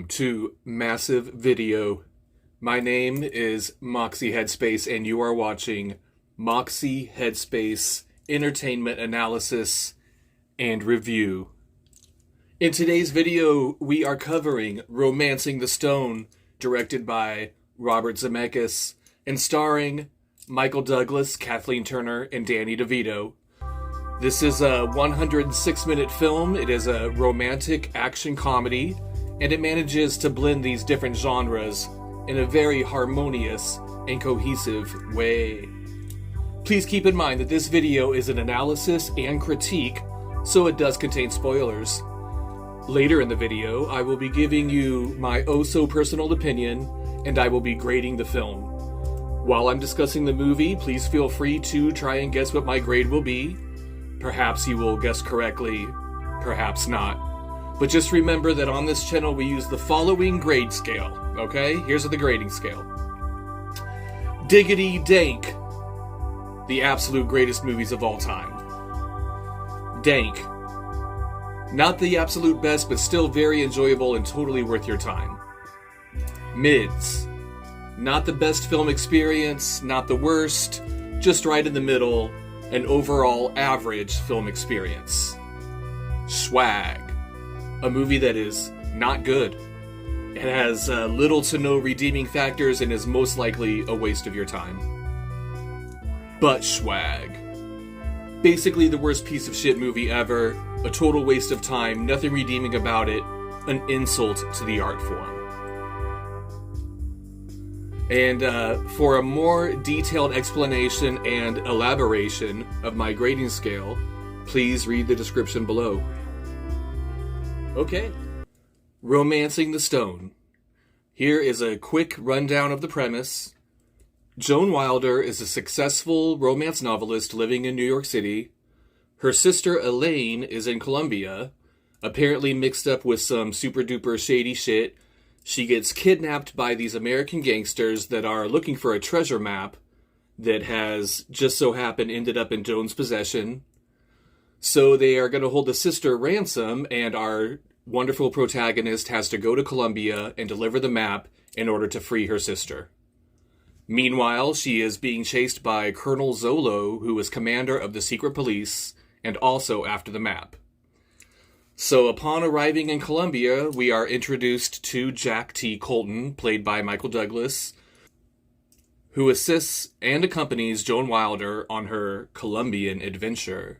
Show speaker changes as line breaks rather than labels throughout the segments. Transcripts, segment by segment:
to Massive Video. My name is MOXY HEADSPACE, and you are watching MOXY HEADSPACE Entertainment Analysis and Review. In today's video, we are covering Romancing the Stone, directed by Robert Zemeckis, and starring Michael Douglas, Kathleen Turner, and Danny DeVito. This is a 106-minute film. It is a romantic action comedy, and it manages to blend these different genres in a very harmonious and cohesive way. Please keep in mind that this video is an analysis and critique, so it does contain spoilers. Later in the video, I will be giving you my oh-so-personal opinion, and I will be grading the film. While I'm discussing the movie, please feel free to try and guess what my grade will be. Perhaps you will guess correctly, perhaps not. But just remember that on this channel we use the following grade scale, okay? Here's the grading scale. Diggity Dank, the absolute greatest movies of all time. Dank, not the absolute best, but still very enjoyable and totally worth your time. Mids, not the best film experience, not the worst, just right in the middle, an overall average film experience. SCHWAG, a movie that is not good. It has little to no redeeming factors and is most likely a waste of your time. But SCHWAG, basically the worst piece of shit movie ever, a total waste of time, nothing redeeming about it, an insult to the art form. And for a more detailed explanation and elaboration of my grading scale, please read the description below. Okay, Romancing the Stone. Here is a quick rundown of the premise. Joan Wilder is a successful romance novelist living in New York City. Her sister Elaine is in Colombia, apparently mixed up with some super duper shady shit. She gets kidnapped by these American gangsters that are looking for a treasure map that has just so happened ended up in Joan's possession. So they are going to hold the sister ransom, and our wonderful protagonist has to go to Colombia and deliver the map in order to free her sister. Meanwhile, she is being chased by Colonel Zolo, who is commander of the secret police, and also after the map. So upon arriving in Colombia, we are introduced to Jack T. Colton, played by Michael Douglas, who assists and accompanies Joan Wilder on her Colombian adventure.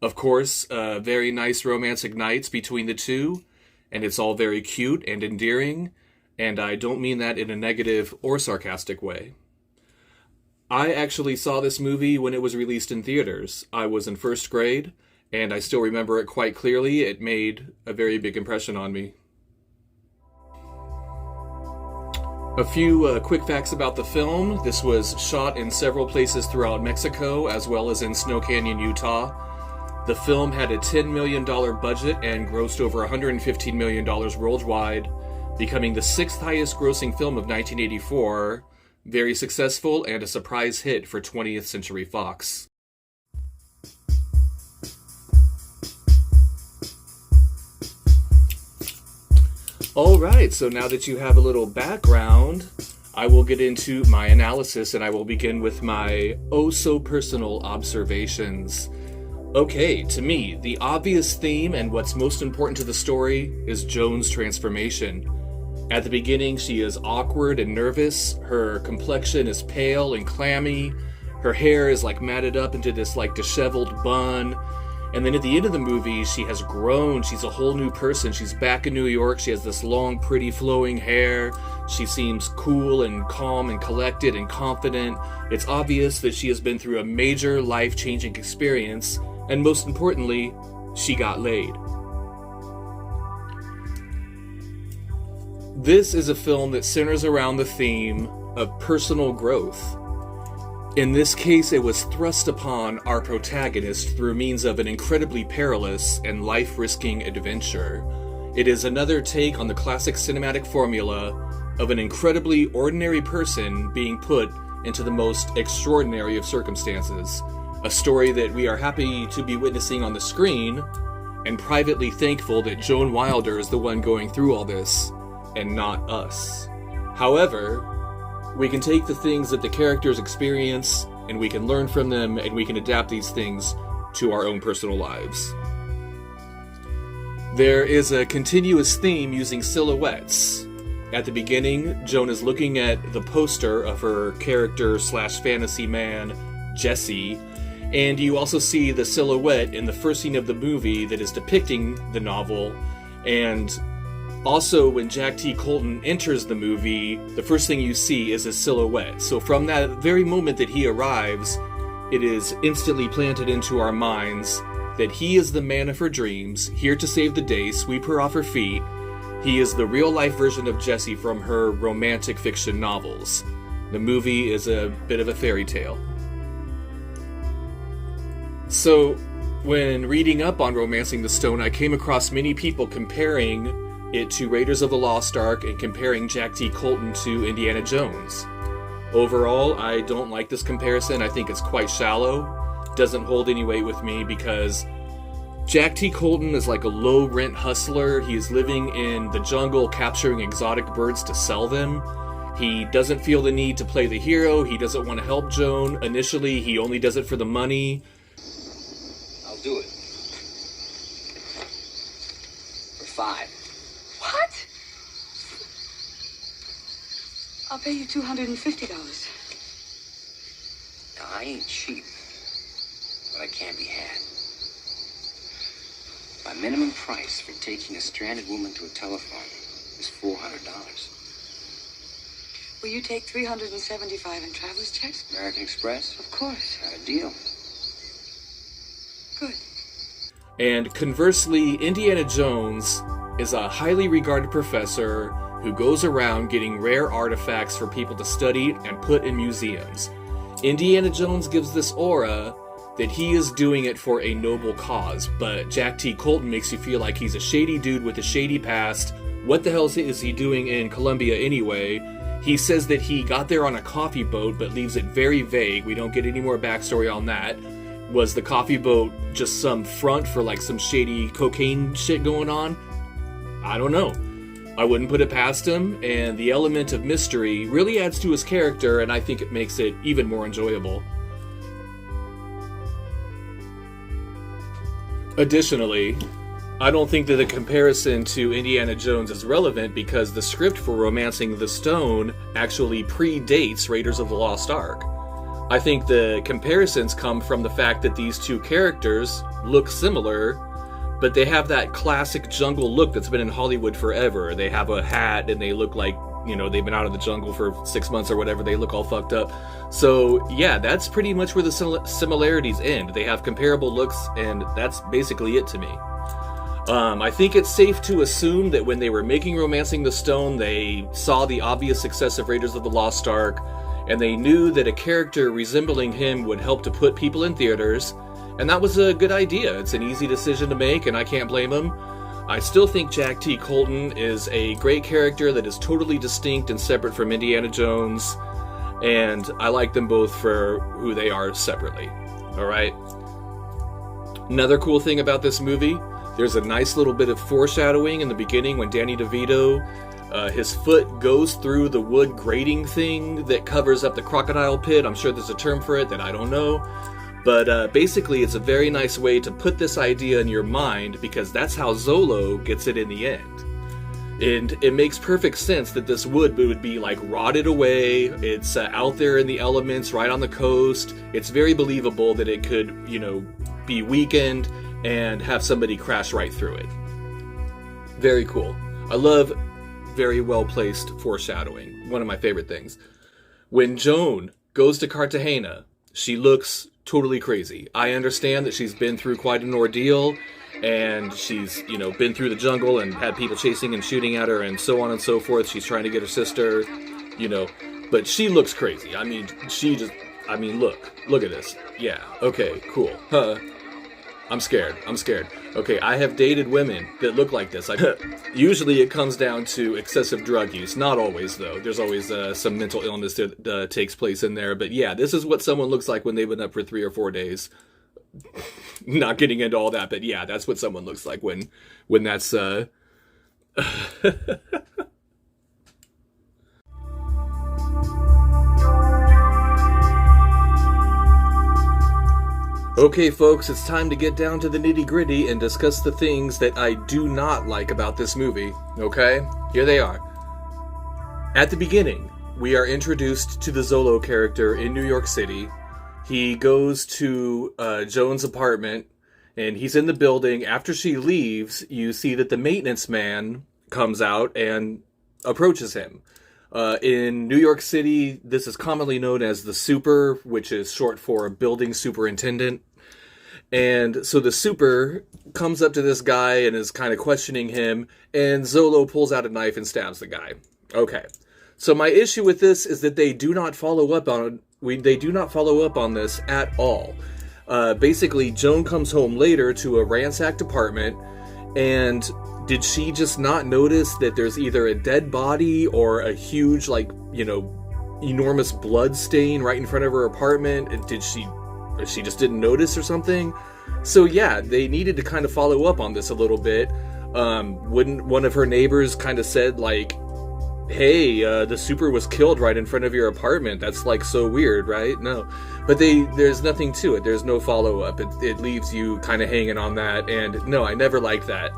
Of course, very nice romantic nights between the two, and it's all very cute and endearing, and I don't mean that in a negative or sarcastic way. I actually saw this movie when it was released in theaters. I was in first grade, and I still remember it quite clearly. It made a very big impression on me. A few quick facts about the film. This was shot in several places throughout Mexico, as well as in Snow Canyon, Utah. The film had a $10 million budget and grossed over $115 million worldwide, becoming the 6th highest grossing film of 1984, very successful and a surprise hit for 20th Century Fox. Alright, so now that you have a little background, I will get into my analysis, and I will begin with my oh-so-personal observations. Okay, to me, the obvious theme and what's most important to the story is Joan's transformation. At the beginning, she is awkward and nervous, her complexion is pale and clammy, her hair is like matted up into this like disheveled bun, and then at the end of the movie, she has grown, she's a whole new person, she's back in New York, she has this long, pretty, flowing hair, she seems cool and calm and collected and confident. It's obvious that she has been through a major life-changing experience, and most importantly, she got laid. This is a film that centers around the theme of personal growth. In this case, it was thrust upon our protagonist through means of an incredibly perilous and life-risking adventure. It is another take on the classic cinematic formula of an incredibly ordinary person being put into the most extraordinary of circumstances. A story that we are happy to be witnessing on the screen, and privately thankful that Joan Wilder is the one going through all this. and not us. However, we can take the things that the characters experience and we can learn from them and we can adapt these things to our own personal lives. There is a continuous theme using silhouettes. At the beginning, Joan is looking at the poster of her character slash fantasy man, Jesse, and you also see the silhouette in the first scene of the movie that is depicting the novel, and also when Jack T. Colton enters the movie, the first thing you see is a silhouette. So from that very moment that he arrives, it is instantly planted into our minds that he is the man of her dreams, here to save the day, sweep her off her feet. He is the real-life version of Jessie from her romantic fiction novels. The movie is a bit of a fairy tale. So, when reading up on Romancing the Stone, I came across many people comparing it to Raiders of the Lost Ark and comparing Jack T. Colton to Indiana Jones. Overall, I don't like this comparison. I think it's quite shallow. Doesn't hold any weight with me because Jack T. Colton is like a low-rent hustler. He is living in the jungle capturing exotic birds to sell them. He doesn't feel the need to play the hero. He doesn't want to help Joan. Initially, he only does it for the money.
I'll do it. For $5.
What? I'll pay you $250.
Now, I ain't cheap, but I can't be had. My minimum price for taking a stranded woman to a telephone is $400.
Will you take $375 in traveler's checks?
American Express?
Of course.
Got a deal.
Good.
And conversely, Indiana Jones is a highly regarded professor who goes around getting rare artifacts for people to study and put in museums. Indiana Jones gives this aura that he is doing it for a noble cause, but Jack T. Colton makes you feel like he's a shady dude with a shady past. What the hell is he doing in Colombia anyway? He says that he got there on a coffee boat, but leaves it very vague. We don't get any more backstory on that. Was the coffee boat just some front for like some shady cocaine shit going on? I don't know. I wouldn't put it past him, and the element of mystery really adds to his character, and I think it makes it even more enjoyable. Additionally, I don't think that the comparison to Indiana Jones is relevant because the script for Romancing the Stone actually predates Raiders of the Lost Ark. I think the comparisons come from the fact that these two characters look similar, but they have that classic jungle look that's been in Hollywood forever. They have a hat and they look like, you know, they've been out of the jungle for 6 months or whatever. They look all fucked up. So, yeah, that's pretty much where the similarities end. They have comparable looks, and that's basically it to me. I think it's safe to assume that when they were making Romancing the Stone, they saw the obvious success of Raiders of the Lost Ark, and they knew that a character resembling him would help to put people in theaters, and that was a good idea. It's an easy decision to make, and I can't blame them. I still think Jack T. Colton is a great character that is totally distinct and separate from Indiana Jones, and I like them both for who they are separately. Alright? Another cool thing about this movie, there's a nice little bit of foreshadowing in the beginning when Danny DeVito, his foot goes through the wood grating thing that covers up the crocodile pit. I'm sure there's a term for it that I don't know. But basically, it's a very nice way to put this idea in your mind because that's how Zolo gets it in the end. And it makes perfect sense that this wood would be like rotted away. It's out there in the elements, right on the coast. It's very believable that it could, you know, be weakened and have somebody crash right through it. Very cool. I love very well-placed foreshadowing. One of my favorite things. When Joan goes to Cartagena, she looks totally crazy. I understand that she's been through quite an ordeal, and she's, you know, been through the jungle and had people chasing and shooting at her and so on and so forth. She's trying to get her sister, you know, but she looks crazy. I mean, look at this. Yeah, okay, cool. I'm scared. Okay, I have dated women that look like this. Usually it comes down to excessive drug use. Not always, though. There's always some mental illness that takes place in there. But yeah, this is what someone looks like when they've been up for 3 or 4 days. Not getting into all that, but yeah, that's what someone looks like when that's... Okay, folks, it's time to get down to the nitty-gritty and discuss the things that I do not like about this movie, okay? Here they are. At the beginning, we are introduced to the Zolo character in New York City. He goes to Joan's apartment, and he's in the building. After she leaves, you see that the maintenance man comes out and approaches him. In New York City, this is commonly known as the super, which is short for building superintendent. And so the super comes up to this guy and is kind of questioning him, and Zolo pulls out a knife and stabs the guy. Okay. So my issue with this is that they do not follow up on this at all. Basically, Joan comes home later to a ransacked apartment, and did she just not notice that there's either a dead body or a huge, enormous blood stain right in front of her apartment? And she just didn't notice or something? So yeah, they needed to kind of follow up on this a little bit. Wouldn't one of her neighbors kind of said, like, hey, the super was killed right in front of your apartment. That's, so weird, right? No. But there's nothing to it. There's no follow-up. It leaves you kind of hanging on that, and no, I never liked that.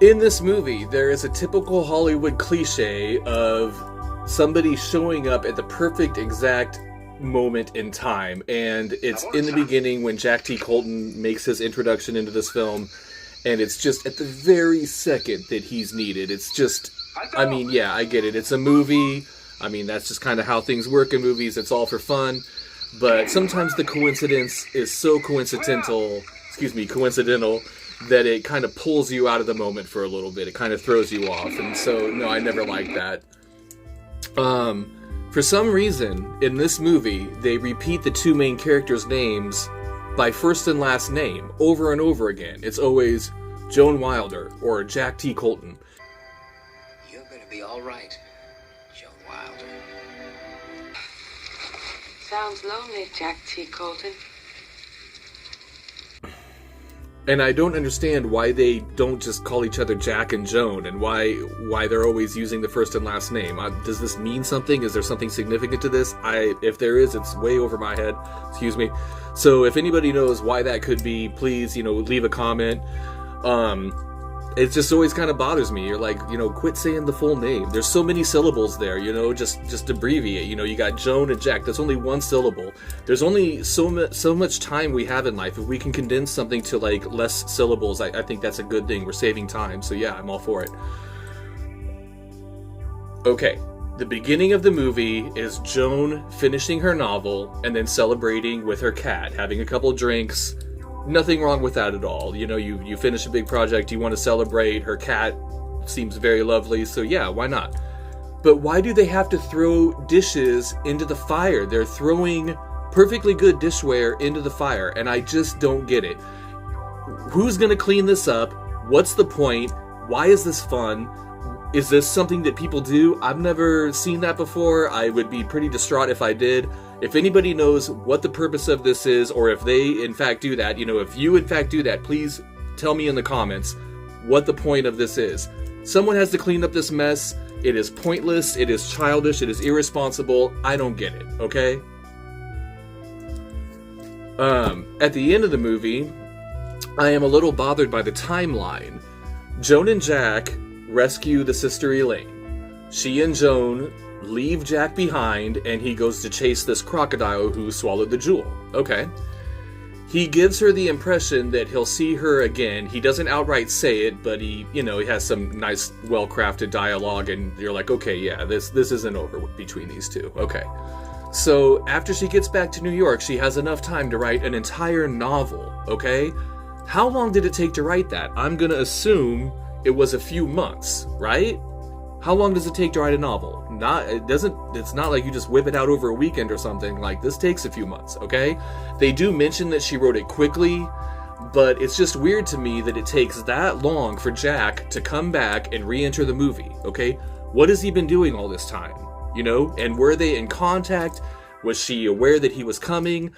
In this movie, there is a typical Hollywood cliche of somebody showing up at the perfect exact moment in time, and it's in the beginning when Jack T. Colton makes his introduction into this film, and it's just at the very second that he's needed. It's just, I get it. It's a movie. That's just kind of how things work in movies. It's all for fun. But sometimes the coincidence is so coincidental that it kind of pulls you out of the moment for a little bit. It kind of throws you off. And so, no, I never liked that. For some reason, in this movie, they repeat the two main characters' names by first and last name over and over again. It's always Joan Wilder or Jack T. Colton.
You're gonna be all right, Joan Wilder.
Sounds lonely, Jack T. Colton.
And I don't understand why they don't just call each other Jack and Joan, and why they're always using the first and last name. Does this mean something? Is there something significant to this? If there is, it's way over my head. Excuse me. So if anybody knows why that could be, please, leave a comment. It just always kind of bothers me. You're like, quit saying the full name. There's so many syllables there, just abbreviate. You got Joan and Jack. That's only one syllable. There's only so much time we have in life. If we can condense something to, less syllables, I think that's a good thing. We're saving time. So yeah, I'm all for it. Okay. The beginning of the movie is Joan finishing her novel and then celebrating with her cat, having a couple drinks. Nothing wrong with that at all. You finish a big project, you want to celebrate. Her cat seems very lovely, so yeah, why not? But why do they have to throw dishes into the fire? They're throwing perfectly good dishware into the fire, and I just don't get it. Who's gonna clean this up? What's the point? Why is this fun? Is this something that people do? I've never seen that before. I would be pretty distraught if I did. If anybody knows what the purpose of this is, or if they in fact do that, if you in fact do that, please tell me in the comments what the point of this is. Someone has to clean up this mess. It is pointless, it is childish, it is irresponsible. I don't get it, okay? At the end of the movie, I am a little bothered by the timeline. Joan and Jack rescue the sister Elaine. She and Joan leave Jack behind, and he goes to chase this crocodile who swallowed the jewel. Okay. He gives her the impression that he'll see her again. He doesn't outright say it, but he has some nice, well-crafted dialogue, and you're like, okay, yeah, this isn't over between these two. Okay. So, after she gets back to New York, she has enough time to write an entire novel, okay? How long did it take to write that? I'm gonna assume it was a few months, right? How long does it take to write a novel? It's not like you just whip it out over a weekend or something. This takes a few months, okay? They do mention that she wrote it quickly, but it's just weird to me that it takes that long for Jack to come back and re-enter the movie, okay? What has he been doing all this time, And were they in contact? Was she aware that he was coming?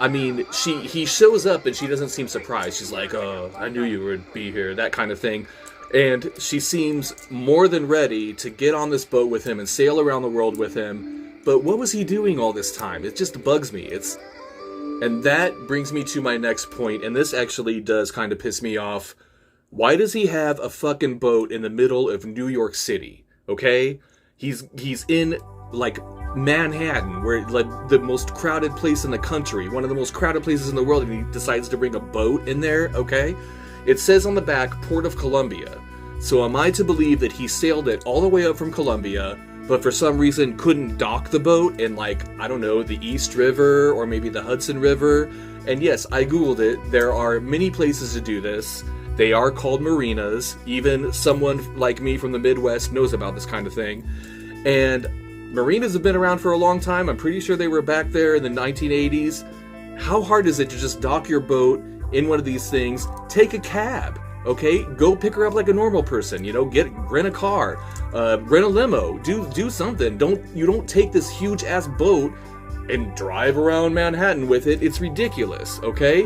He shows up and she doesn't seem surprised. She's like, oh, I knew you would be here, that kind of thing. And she seems more than ready to get on this boat with him and sail around the world with him. But what was he doing all this time? It just bugs me. And that brings me to my next point, and this actually does kind of piss me off. Why does he have a fucking boat in the middle of New York City? Okay? He's in, like, Manhattan, where, like, the most crowded place in the country, one of the most crowded places in the world, and he decides to bring a boat in there, okay? It says on the back, Port of Columbia. So am I to believe that he sailed it all the way up from Columbia, but for some reason couldn't dock the boat in, like, I don't know, the East River or maybe the Hudson River? And yes, I googled it. There are many places to do this. They are called marinas. Even someone like me from the Midwest knows about this kind of thing. And marinas have been around for a long time. I'm pretty sure they were back there in the 1980s. How hard is it to just dock your boat in one of these things? Take a cab. Okay, go pick her up like a normal person. You know, rent a car, rent a limo, do something. You don't take this huge ass boat and drive around Manhattan with it. It's ridiculous. Okay,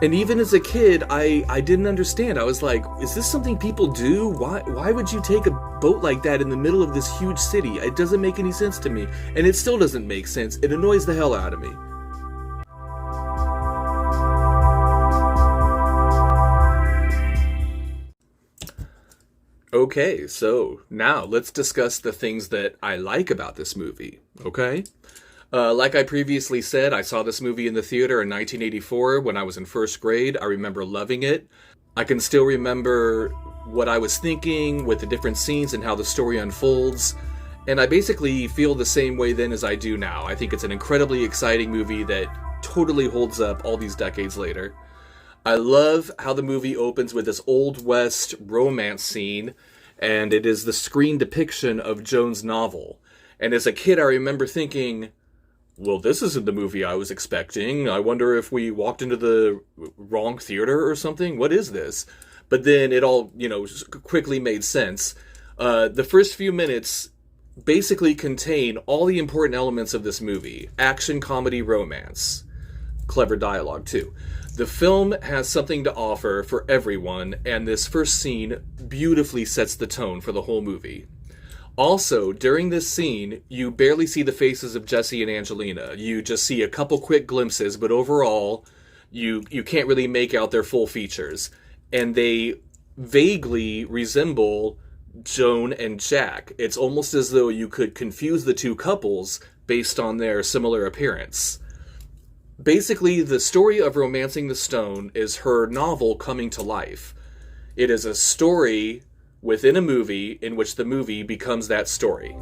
and even as a kid, I didn't understand. I was like, is this something people do? Why would you take a boat like that in the middle of this huge city? It doesn't make any sense to me, and it still doesn't make sense. It annoys the hell out of me. Okay, so now let's discuss the things that I like about this movie, okay? Like I previously said, I saw this movie in the theater in 1984 when I was in first grade. I remember loving it. I can still remember what I was thinking with the different scenes and how the story unfolds. And I basically feel the same way then as I do now. I think it's an incredibly exciting movie that totally holds up all these decades later. I love how the movie opens with this Old West romance scene, and it is the screen depiction of Joan's novel. And as a kid, I remember thinking, well, this isn't the movie I was expecting. I wonder if we walked into the wrong theater or something. What is this? But then it all, quickly made sense. The first few minutes basically contain all the important elements of this movie. Action, comedy, romance. Clever dialogue, too. The film has something to offer for everyone, and this first scene beautifully sets the tone for the whole movie. Also, during this scene, you barely see the faces of Jesse and Angelina. You just see a couple quick glimpses, but overall, you can't really make out their full features. And they vaguely resemble Joan and Jack. It's almost as though you could confuse the two couples based on their similar appearance. Basically, the story of Romancing the Stone is her novel coming to life. It is a story within a movie in which the movie becomes that story.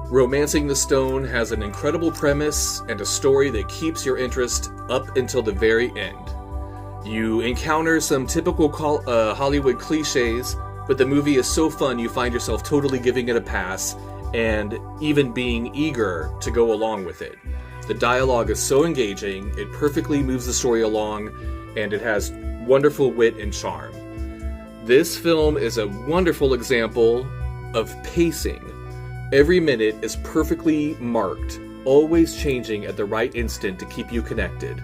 Romancing the Stone has an incredible premise and a story that keeps your interest up until the very end. You encounter some typical Hollywood cliches, but the movie is so fun you find yourself totally giving it a pass and even being eager to go along with it. The dialogue is so engaging, it perfectly moves the story along, and it has wonderful wit and charm. This film is a wonderful example of pacing. Every minute is perfectly marked, always changing at the right instant to keep you connected.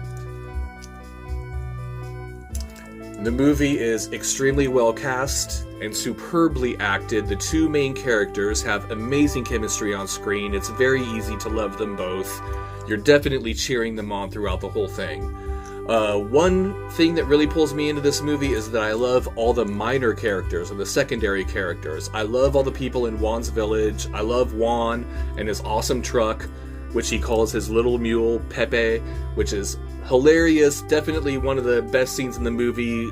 The movie is extremely well cast and superbly acted. The two main characters have amazing chemistry on screen. It's very easy to love them both. You're definitely cheering them on throughout the whole thing. One thing that really pulls me into this movie is that I love all the minor characters or the secondary characters. I love all the people in Juan's village. I love Juan and his awesome truck, which he calls his little mule, Pepe, which is hilarious. Definitely one of the best scenes in the movie.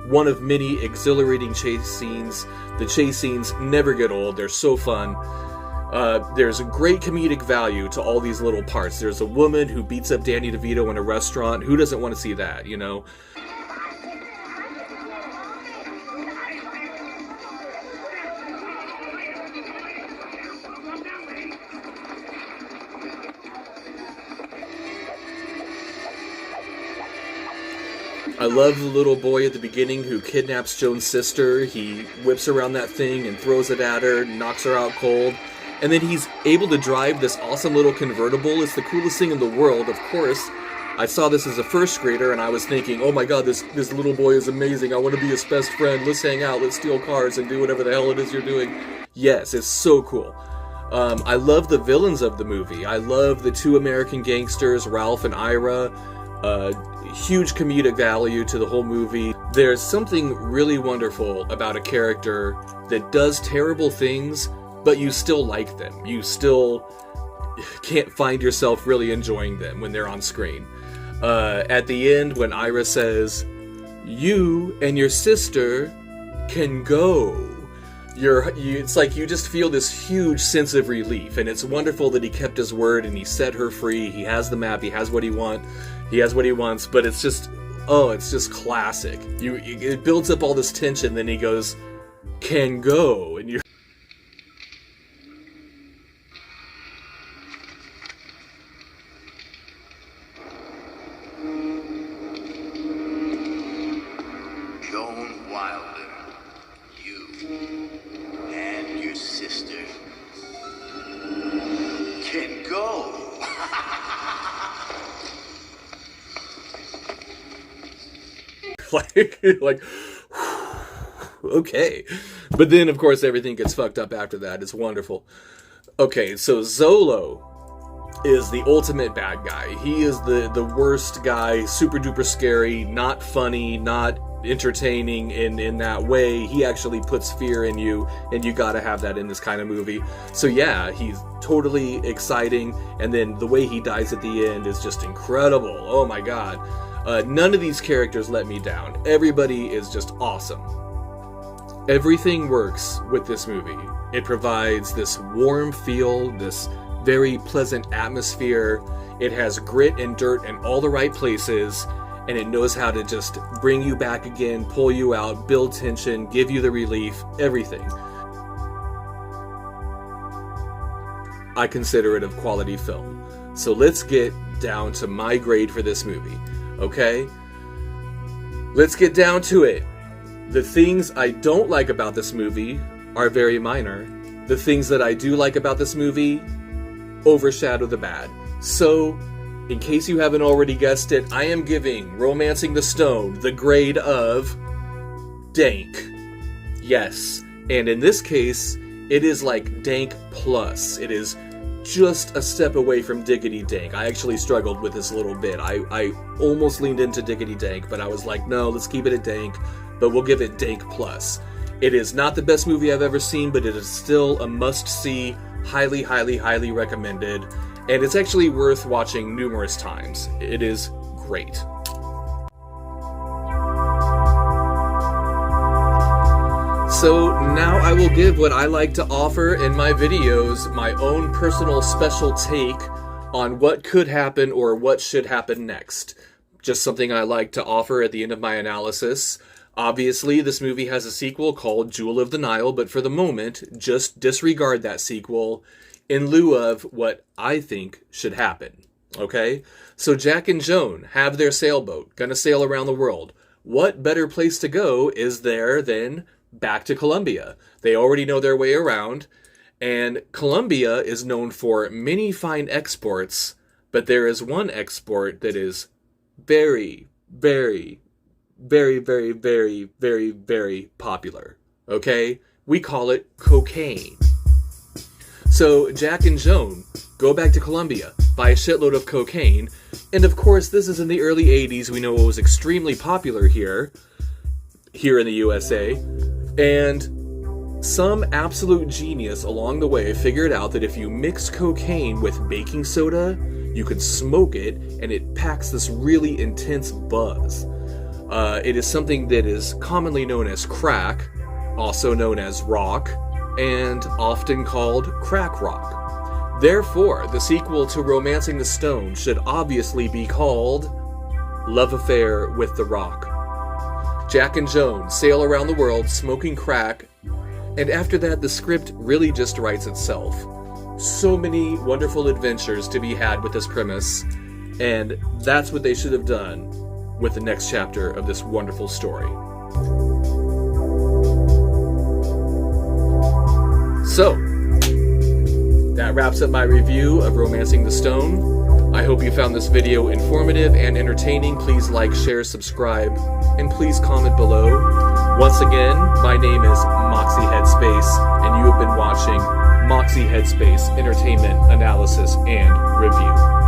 One of many exhilarating chase scenes. The chase scenes never get old. They're so fun. There's a great comedic value to all these little parts. There's a woman who beats up Danny DeVito in a restaurant. Who doesn't want to see that, you know? I love the little boy at the beginning who kidnaps Joan's sister. He whips around that thing and throws it at her, knocks her out cold. And then he's able to drive this awesome little convertible. It's the coolest thing in the world, of course. I saw this as a first grader and I was thinking, oh my god, this little boy is amazing. I want to be his best friend. Let's hang out, let's steal cars and do whatever the hell it is you're doing. Yes, it's so cool. I love the villains of the movie. I love the two American gangsters, Ralph and Ira. Huge comedic value to the whole movie. There's something really wonderful about a character that does terrible things, but you still like them. You still can't find yourself really enjoying them when they're on screen. At the end, when Ira says, "You and your sister can go," it's like you just feel this huge sense of relief, and it's wonderful that he kept his word and he set her free. He has the map, he has what he wants, but it's just classic. It builds up all this tension, then he goes, "Can go," and you're
Joan Wilder, you and your sister can go.
like okay. But then of course everything gets fucked up after that. It's wonderful. Okay, so Zolo is the ultimate bad guy. He is the worst guy, super duper scary, not funny, not entertaining in that way. He actually puts fear in you, and you gotta have that in this kind of movie. So yeah, he's totally exciting, and then the way he dies at the end is just incredible. Oh my god. None of these characters let me down. Everybody is just awesome. Everything works with this movie. It provides this warm feel, this very pleasant atmosphere. It has grit and dirt in all the right places, and it knows how to just bring you back again, pull you out, build tension, give you the relief, everything. I consider it a quality film. So let's get down to my grade for this movie, okay? Let's get down to it. The things I don't like about this movie are very minor. The things that I do like about this movie overshadow the bad. So, in case you haven't already guessed it, I am giving Romancing the Stone the grade of dank. Yes, and in this case, it is like dank plus. It is just a step away from Diggity Dank. I actually struggled with this a little bit. I almost leaned into Diggity Dank, but I was like, no, let's keep it at dank, but we'll give it dank plus. It is not the best movie I've ever seen, but it is still a must-see, highly, highly, highly recommended, and it's actually worth watching numerous times. It is great. So now I will give what I like to offer in my videos, my own personal special take on what could happen or what should happen next. Just something I like to offer at the end of my analysis. Obviously, this movie has a sequel called Jewel of the Nile, but for the moment, just disregard that sequel in lieu of what I think should happen. Okay? So Jack and Joan have their sailboat, gonna sail around the world. What better place to go is there than back to Colombia? They already know their way around, and Colombia is known for many fine exports, but there is one export that is very, very, very, very, very, very, very popular. Okay? We call it cocaine. So Jack and Joan go back to Colombia, buy a shitload of cocaine, and of course this is in the early 80s. We know it was extremely popular here in the USA, and some absolute genius along the way figured out that if you mix cocaine with baking soda, you can smoke it, and it packs this really intense buzz. It is something that is commonly known as crack, also known as rock, and often called crack rock. Therefore, the sequel to Romancing the Stone should obviously be called Love Affair with the Rock. Jack and Joan sail around the world smoking crack, and after that the script really just writes itself. So many wonderful adventures to be had with this premise, and that's what they should have done with the next chapter of this wonderful story. So, that wraps up my review of Romancing the Stone. I hope you found this video informative and entertaining. Please like, share, subscribe, and please comment below. Once again, my name is MOXY HEADSPACE, and you have been watching MOXY HEADSPACE Entertainment Analysis and Review.